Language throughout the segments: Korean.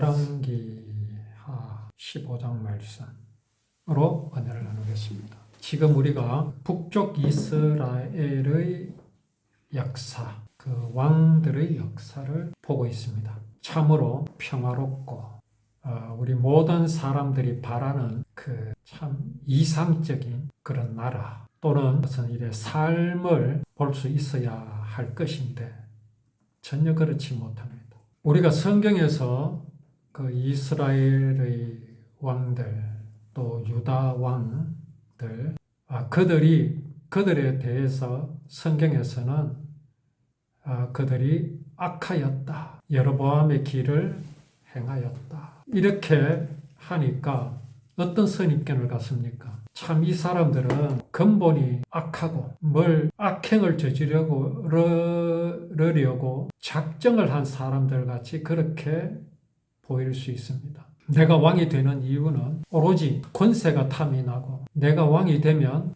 열왕기하 15장 말씀으로 은혜를 나누겠습니다. 지금 우리가 북쪽 이스라엘의 역사, 그 왕들의 역사를 보고 있습니다. 참으로 평화롭고 우리 모든 사람들이 바라는 그 참 이상적인 그런 나라 또는 무슨 일의 삶을 볼 수 있어야 할 것인데 전혀 그렇지 못합니다. 우리가 성경에서 그 이스라엘의 왕들 또 유다 왕들 그들에 대해서 성경에서는 그들이 악하였다. 여로보암의 길을 행하였다. 이렇게 하니까 어떤 선입견을 갖습니까? 참 이 사람들은 근본이 악하고 뭘 악행을 저지르려고 작정을 한 사람들 같이 그렇게 보일 수 있습니다. 내가 왕이 되는 이유는 오로지 권세가 탐이 나고 내가 왕이 되면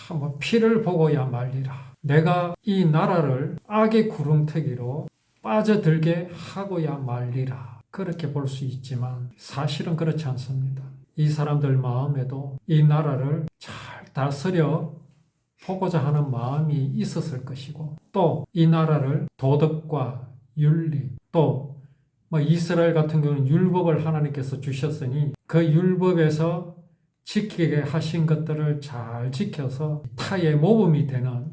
뭐 피를 보고야 말리라. 내가 이 나라를 악의 구렁텅이로 빠져들게 하고야 말리라. 그렇게 볼 수 있지만 사실은 그렇지 않습니다. 이 사람들 마음에도 이 나라를 잘 다스려 보고자 하는 마음이 있었을 것이고 또 이 나라를 도덕과 윤리 또 이스라엘 같은 경우는 율법을 하나님께서 주셨으니 그 율법에서 지키게 하신 것들을 잘 지켜서 타의 모범이 되는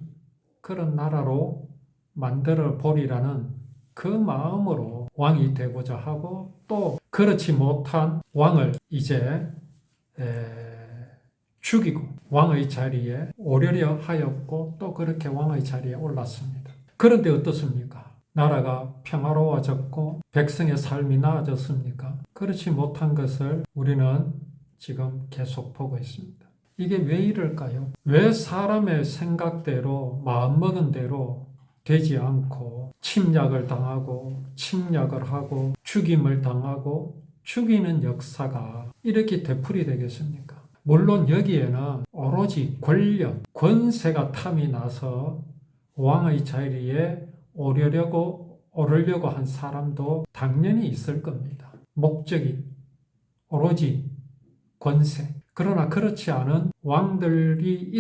그런 나라로 만들어 보리라는 그 마음으로 왕이 되고자 하고 또 그렇지 못한 왕을 이제 죽이고 왕의 자리에 오르려 하였고 또 그렇게 왕의 자리에 올랐습니다. 그런데 어떻습니까? 나라가 평화로워졌고 백성의 삶이 나아졌습니까? 그렇지 못한 것을 우리는 지금 계속 보고 있습니다. 이게 왜 이럴까요? 왜 사람의 생각대로 마음먹은 대로 되지 않고 침략을 당하고 침략을 하고 죽임을 당하고 죽이는 역사가 이렇게 되풀이 되겠습니까? 물론 여기에는 오로지 권력, 권세가 탐이 나서 왕의 자리에 오르려고 한 사람도 당연히 있을 겁니다. 목적이 오로지 권세. 그러나 그렇지 않은 왕들이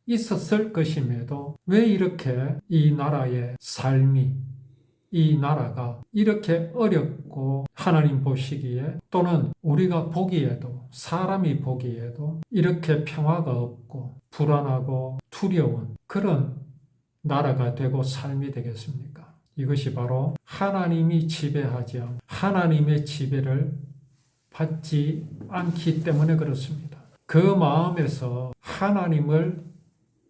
있었을 것임에도 왜 이렇게 이 나라의 삶이 이 나라가 이렇게 어렵고 하나님 보시기에 또는 우리가 보기에도 사람이 보기에도 이렇게 평화가 없고 불안하고 두려운 그런 나라가 되고 삶이 되겠습니까? 이것이 바로 하나님이 지배하지 않고 하나님의 지배를 받지 않기 때문에 그렇습니다. 그 마음에서 하나님을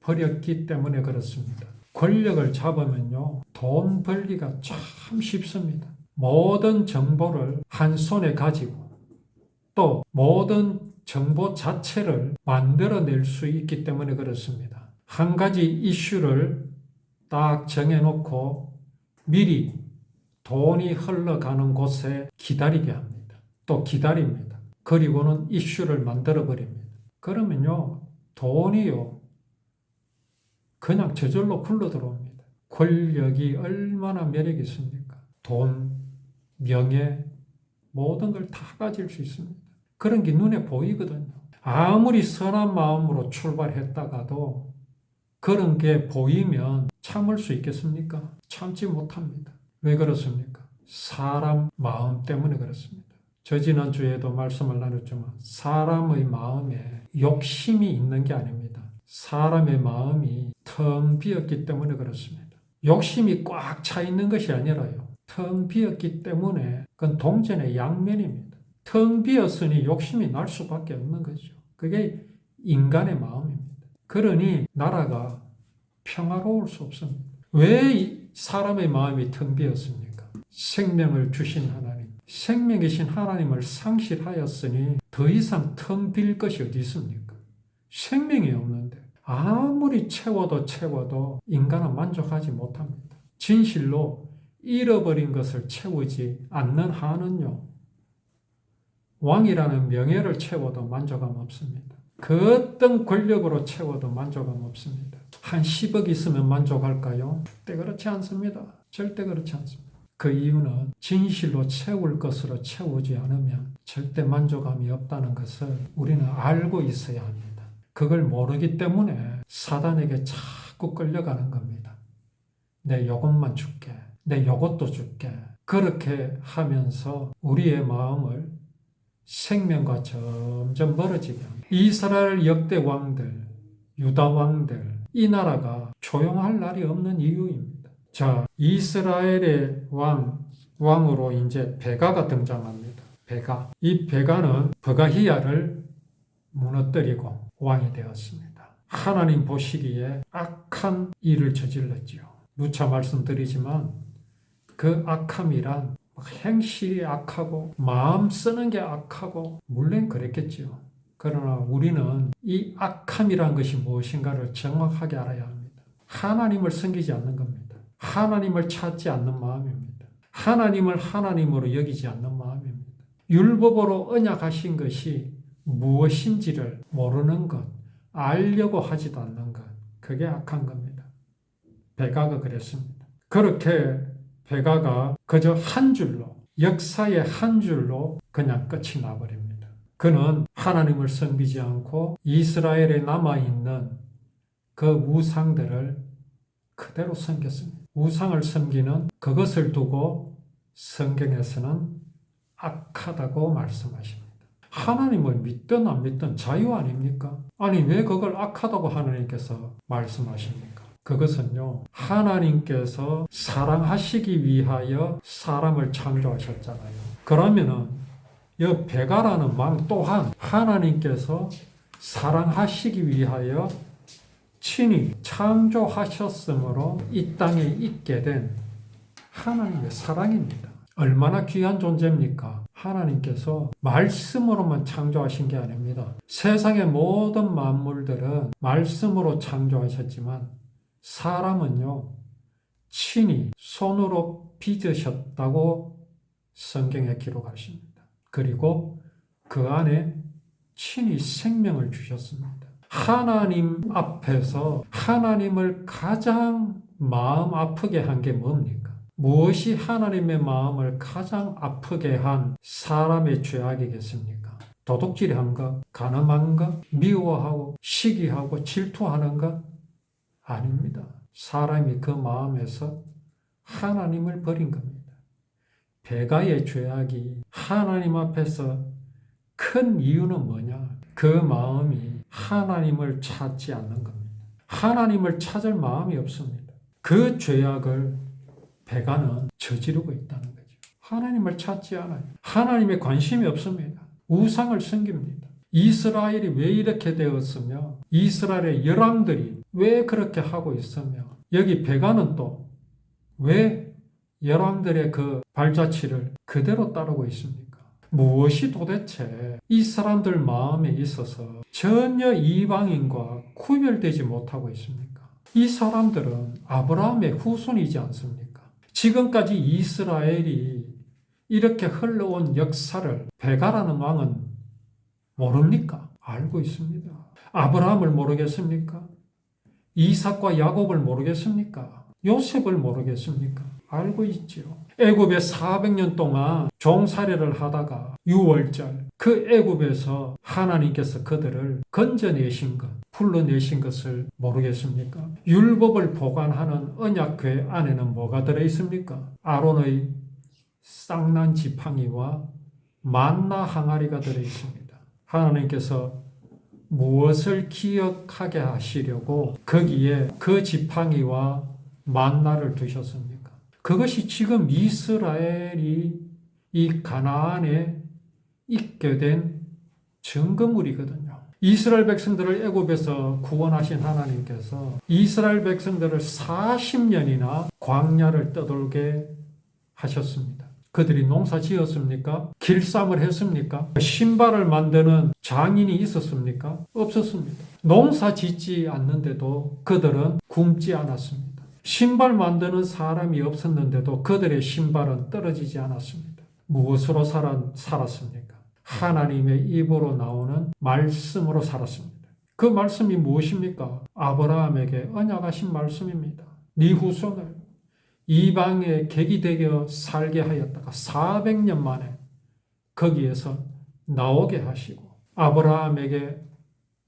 버렸기 때문에 그렇습니다. 권력을 잡으면요, 돈 벌기가 참 쉽습니다. 모든 정보를 한 손에 가지고 또 모든 정보 자체를 만들어낼 수 있기 때문에 그렇습니다. 한 가지 이슈를 딱 정해놓고 미리 돈이 흘러가는 곳에 기다리게 합니다. 또 기다립니다. 그리고는 이슈를 만들어버립니다. 그러면요, 돈이요, 그냥 저절로 굴러들어옵니다. 권력이 얼마나 매력이 있습니까? 돈, 명예, 모든 걸 다 가질 수 있습니다. 그런 게 눈에 보이거든요. 아무리 선한 마음으로 출발했다가도 그런 게 보이면 참을 수 있겠습니까? 참지 못합니다. 왜 그렇습니까? 사람 마음 때문에 그렇습니다. 저 지난주에도 말씀을 나눴지만 사람의 마음에 욕심이 있는 게 아닙니다. 사람의 마음이 텅 비었기 때문에 그렇습니다. 욕심이 꽉 차 있는 것이 아니라요. 텅 비었기 때문에 그건 동전의 양면입니다. 텅 비었으니 욕심이 날 수밖에 없는 거죠. 그게 인간의 마음입니다. 그러니 나라가 평화로울 수 없습니다. 왜 사람의 마음이 텅 비었습니까? 생명을 주신 하나님, 생명이신 하나님을 상실하였으니 더 이상 텅 빌 것이 어디 있습니까? 생명이 없는데 아무리 채워도 인간은 만족하지 못합니다. 진실로 잃어버린 것을 채우지 않는 한은요, 왕이라는 명예를 채워도 만족감 없습니다. 그 어떤 권력으로 채워도 만족감 없습니다. 한 10억 있으면 만족할까요? 절대 그렇지 않습니다. 절대 그렇지 않습니다. 그 이유는 진실로 채울 것으로 채우지 않으면 절대 만족감이 없다는 것을 우리는 알고 있어야 합니다. 그걸 모르기 때문에 사단에게 자꾸 끌려가는 겁니다. 내 요것만 줄게. 내 요것도 줄게. 그렇게 하면서 우리의 마음을 생명과 점점 멀어지게 합니다. 이스라엘 역대 왕들, 유다 왕들, 이 나라가 조용할 날이 없는 이유입니다. 자, 이스라엘의 왕으로 이제 베가가 등장합니다. 베가. 이 베가는 버가히야를 무너뜨리고 왕이 되었습니다. 하나님 보시기에 악한 일을 저질렀지요. 누차 말씀드리지만 그 악함이란 행실이 악하고 마음 쓰는 게 악하고 물론 그랬겠지요. 그러나 우리는 이 악함이란 것이 무엇인가를 정확하게 알아야 합니다. 하나님을 섬기지 않는 겁니다. 하나님을 찾지 않는 마음입니다. 하나님을 하나님으로 여기지 않는 마음입니다. 율법으로 언약하신 것이 무엇인지를 모르는 것, 알려고 하지도 않는 것, 그게 악한 겁니다. 베가가 그랬습니다. 그렇게 베가가 그저 한 줄로, 역사의 한 줄로 그냥 끝이 나버립니다. 그는 하나님을 섬기지 않고 이스라엘에 남아있는 그 우상들을 그대로 섬겼습니다. 우상을 섬기는 그것을 두고 성경에서는 악하다고 말씀하십니다. 하나님을 믿든 안 믿든 자유 아닙니까? 아니 왜 그걸 악하다고 하나님께서 말씀하십니까? 그것은요, 하나님께서 사랑하시기 위하여 사람을 창조하셨잖아요. 그러면은 이 베가라는 왕 또한 하나님께서 사랑하시기 위하여 친히 창조하셨으므로 이 땅에 있게 된 하나님의 사랑입니다. 얼마나 귀한 존재입니까? 하나님께서 말씀으로만 창조하신 게 아닙니다. 세상의 모든 만물들은 말씀으로 창조하셨지만 사람은요, 친히 손으로 빚으셨다고 성경에 기록하십니다. 그리고 그 안에 친히 생명을 주셨습니다. 하나님 앞에서 하나님을 가장 마음 아프게 한 게 뭡니까? 무엇이 하나님의 마음을 가장 아프게 한 사람의 죄악이겠습니까? 도둑질한 것, 간음한 것, 미워하고 시기하고 질투하는 것? 아닙니다. 사람이 그 마음에서 하나님을 버린 겁니다. 베가의 죄악이 하나님 앞에서 큰 이유는 뭐냐? 그 마음이 하나님을 찾지 않는 겁니다. 하나님을 찾을 마음이 없습니다. 그 죄악을 베가는 저지르고 있다는 거죠. 하나님을 찾지 않아요. 하나님에 관심이 없습니다. 우상을 섬깁니다. 이스라엘이 왜 이렇게 되었으며 이스라엘의 열왕들이 왜 그렇게 하고 있으며 여기 베가는 또 왜 열왕들의 그 발자취를 그대로 따르고 있습니까? 무엇이 도대체 이 사람들 마음에 있어서 전혀 이방인과 구별되지 못하고 있습니까? 이 사람들은 아브라함의 후손이지 않습니까? 지금까지 이스라엘이 이렇게 흘러온 역사를 베가라는 왕은 모릅니까? 알고 있습니다. 아브라함을 모르겠습니까? 이삭과 야곱을 모르겠습니까? 요셉을 모르겠습니까? 알고 있지요. 애굽에 400년 동안 종살이를 하다가 유월절 그 애굽에서 하나님께서 그들을 건져내신 것, 불러내신 것을 모르겠습니까? 율법을 보관하는 언약궤 안에는 뭐가 들어있습니까? 아론의 쌍난 지팡이와 만나 항아리가 들어있습니다. 하나님께서 무엇을 기억하게 하시려고 거기에 그 지팡이와 만나를 두셨습니까? 그것이 지금 이스라엘이 이 가나안에 있게 된 증거물이거든요. 이스라엘 백성들을 애굽에서 구원하신 하나님께서 이스라엘 백성들을 40년이나 광야를 떠돌게 하셨습니다. 그들이 농사 지었습니까? 길쌈을 했습니까? 신발을 만드는 장인이 있었습니까? 없었습니다. 농사 짓지 않는데도 그들은 굶지 않았습니다. 신발 만드는 사람이 없었는데도 그들의 신발은 떨어지지 않았습니다. 무엇으로 살았습니까? 하나님의 입으로 나오는 말씀으로 살았습니다. 그 말씀이 무엇입니까? 아브라함에게 언약하신 말씀입니다. 네 후손을 이방의 객이 되어 살게 하였다가 400년 만에 거기에서 나오게 하시고 아브라함에게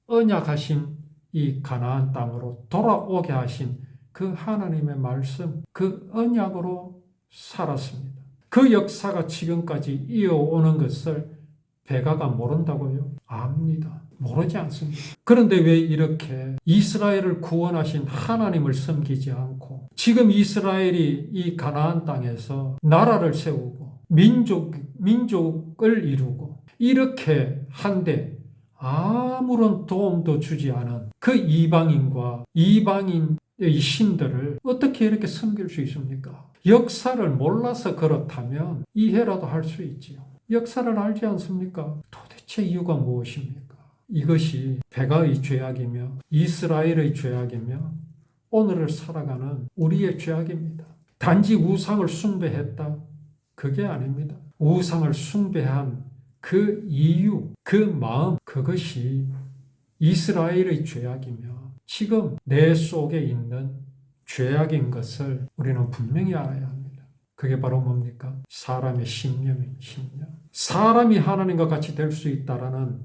언약하신 이 가나안 땅으로 돌아오게 하신 그 하나님의 말씀, 그 언약으로 살았습니다. 그 역사가 지금까지 이어오는 것을 베가가 모른다고요? 압니다. 모르지 않습니다. 그런데 왜 이렇게 이스라엘을 구원하신 하나님을 섬기지 않고 지금 이스라엘이 이 가나안 땅에서 나라를 세우고 민족을 이루고 이렇게 한데 아무런 도움도 주지 않은 그 이방인과 이방인의 신들을 어떻게 이렇게 섬길 수 있습니까? 역사를 몰라서 그렇다면 이해라도 할 수 있지요. 역사를 알지 않습니까? 도대체 이유가 무엇입니까? 이것이 베가의 죄악이며 이스라엘의 죄악이며 오늘을 살아가는 우리의 죄악입니다. 단지 우상을 숭배했다? 그게 아닙니다. 우상을 숭배한 그 이유, 그 마음, 그것이 이스라엘의 죄악이며 지금 내 속에 있는 죄악인 것을 우리는 분명히 알아야 합니다. 그게 바로 뭡니까? 사람의 신념입니다. 신념. 사람이 하나님과 같이 될 수 있다라는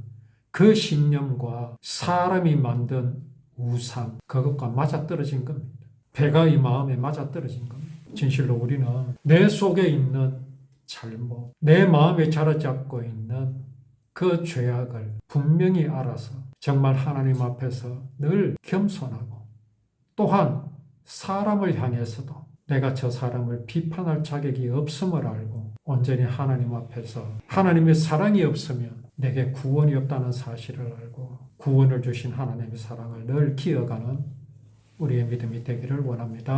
그 신념과 사람이 만든 우상, 그것과 맞아떨어진 겁니다. 베가의 마음에 맞아떨어진 겁니다. 진실로 우리는 내 속에 있는 잘못, 내 마음에 자리잡고 있는 그 죄악을 분명히 알아서 정말 하나님 앞에서 늘 겸손하고 또한 사람을 향해서도 내가 저 사람을 비판할 자격이 없음을 알고 온전히 하나님 앞에서 하나님의 사랑이 없으면 내게 구원이 없다는 사실을 알고 구원을 주신 하나님의 사랑을 늘 기억하는 우리의 믿음이 되기를 원합니다.